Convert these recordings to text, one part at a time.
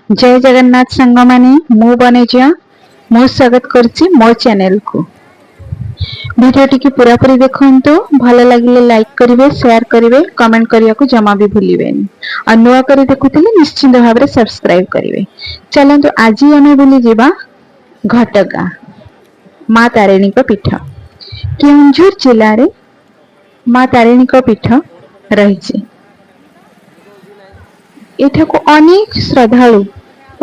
जय जगन्नाथ सांग माने मु बनेजिया मु स्वागत करछि मो चैनल को। वीडियो टी पूरा पूरी देखंतु भल लागिले लाइक करिवे शेयर करिवे कमेंट करिया को जमा भी भूलिबेनी आ नुआ करी देखुथिले निश्चिंत भाव रे सब्सक्राइब करिवे। चलंतु आज आमे बुली जिबा घटगां मां तारिणी को पीठ। केउंझर जिल्ला रे मां तारिणी को पीठ रहिछि। एठाको अनेक श्रद्धालु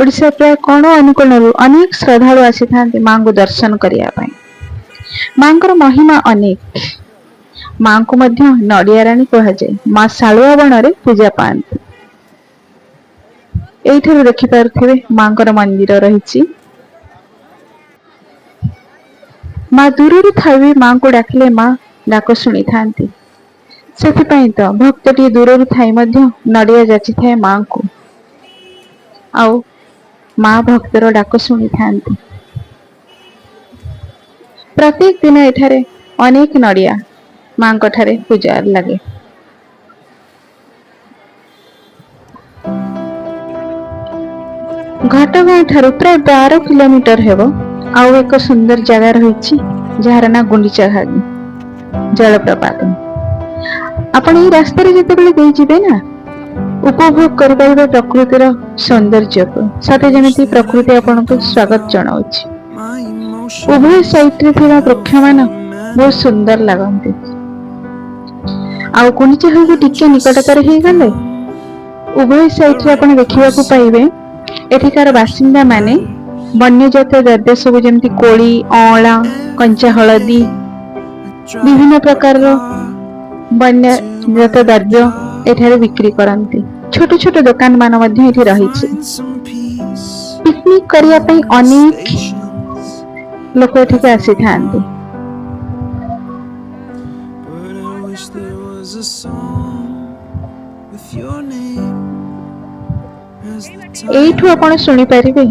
ओडिशा प्राय कोण अनुकोणरू अनेक श्रद्धालु आसी थांती मां को दर्शन करिया पई। मां को महिमा अनेक। मां को मध्य नडिया रानी कहा जाय। मां सालुआ बण रे पूजा पाती। एठारु देखि पारुथिबे मां को मंदिर रहिछि। मां दूररू थाई मां को डाकिले मां डाक शुणी थांती। सेथिपाई तो भक्तटी दूररू थाई मध्य नडिया जाची थाए मां को आउ मां भक्तर डाक शुणी थांती। प्रत्येक दिन एठारे अनेक नडिया मां को ठारे पूजा लगे। घटगां ठारू प्राय 12 किलोमीटर हेबो आउ एक सुंदर जगह रहिछि जहार ना गुंडीचा घागी जलप्रपात। आपण ई रास्ता रे जते बेले देई जिबे ना उपभोग करि परिबे प्रकृतिर सौंदर्य को साथे जेमिति प्रकृति आपण को स्वागत जणाउछि। उभय साइड रे थिबा वृक्ष मान बहुत सुंदर लागंती। आउ गुंडीचा घागी टिके निकटतर हे गले उभय साइड रे आपण देखिबा को पाइबे एठिकार बासिंदा माने वन्यजात द्रव्य सब जेमती कोली अला कंचा हलदी विभिन्न प्रकार वन्यजात द्रव्य एठारे बिक्री करंती। छोट छोट दुकान मान मध्य एठी रहिछि। पिकनिक करिया पई अनेक लोक एठिके आसी थांती। एठू आपण सुनी परिबे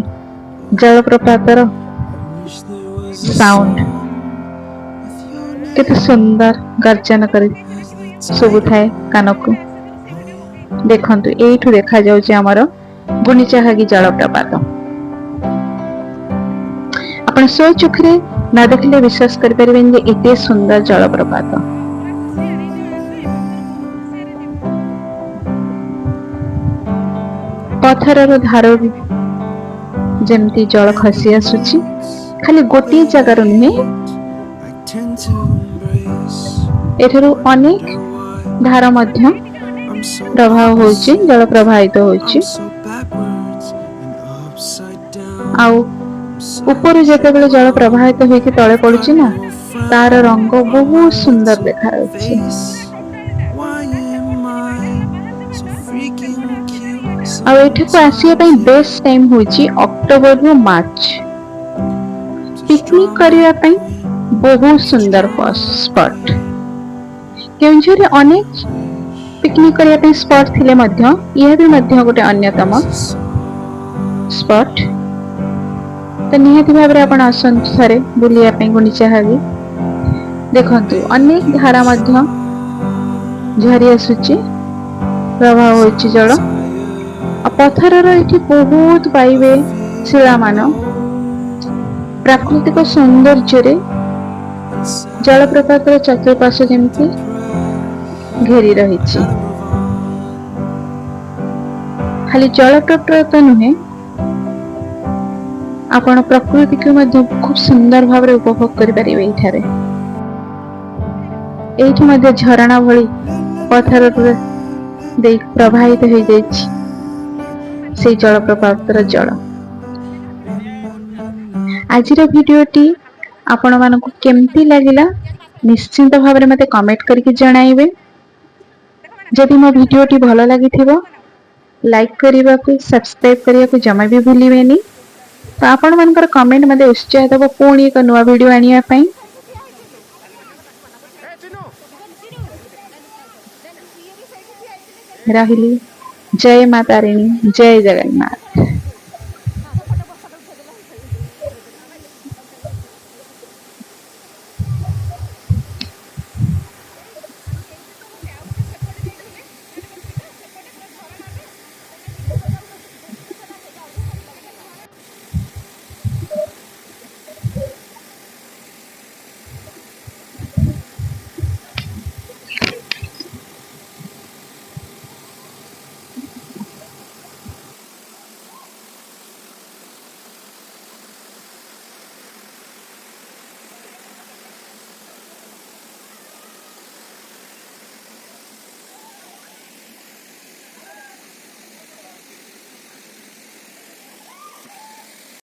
जलप्रपातर साउंड केते सुंदर गर्जन करी सब थाए कान को। देखंतु एठू देखा जाउछि हमर गुंडीचा घागी जलप्रपात। आपण सो चुखरे ना देखले विश्वास कर परिबेन जे एते सुंदर जलप्रपात। पत्थरर धार जेमती जल खसी आसुछि खाली गोटे जगार नुहे एठारु अनेक धार मध्य प्रभाव होछि जल प्रवाहित होछि। आउ ऊपर जेतेबेले जल प्रवाहित होइके तळे पडुछि ना तार रंग बहुत सुंदर देखा जाउछि। आउ एठको आसिया पई बेस्ट टाइम होछि अक्टोबर रु मार्च। पिकनिक करिया पई बहुत सुंदर स्पॉट। केउंझर रे अनेक पिकनिक करिया पई स्पॉट थिले मध्य यह भी मध्य गोटे अन्यतम स्पॉट। तो निहाती भाव रे आपण आसंतु थरे बुलिया पई गुंडीचा घागी। देखंतु अनेक धारा मध्य झरी आसुछि प्रभाव होछि जल। पत्थरर एठी बहुत पाइबे शिला मान प्राकृतिक सौंदर्य रे जलप्रपात चतुर्पार्श जेमती घेरी रहिछि। खाली जलप्रपात नुहे आपण प्रकृति को मध्य खूब सुंदर भाव रे उपभोग करि परिबे। एठारे एठी मध्य झरणा भली पत्थर दे प्रवाहित हो जाइछि से जलप्रपातर जल। आजिर भिडियोटी आपण मानकु केमती लागिला निश्चिंत भाव रे मते कमेंट करके जणाइबे। जदि मो भिडियोटी भलो लागिथिबो लाइक करिबा को सब्सक्राइब करिया को जमा भी भूलिबेनी। तो आपण मानकर कमेंट मते उत्साह देबो पुणी एक नुवा वीडियो आनिया पई। राहिली जय मां तारिणी जय जगन्नाथ।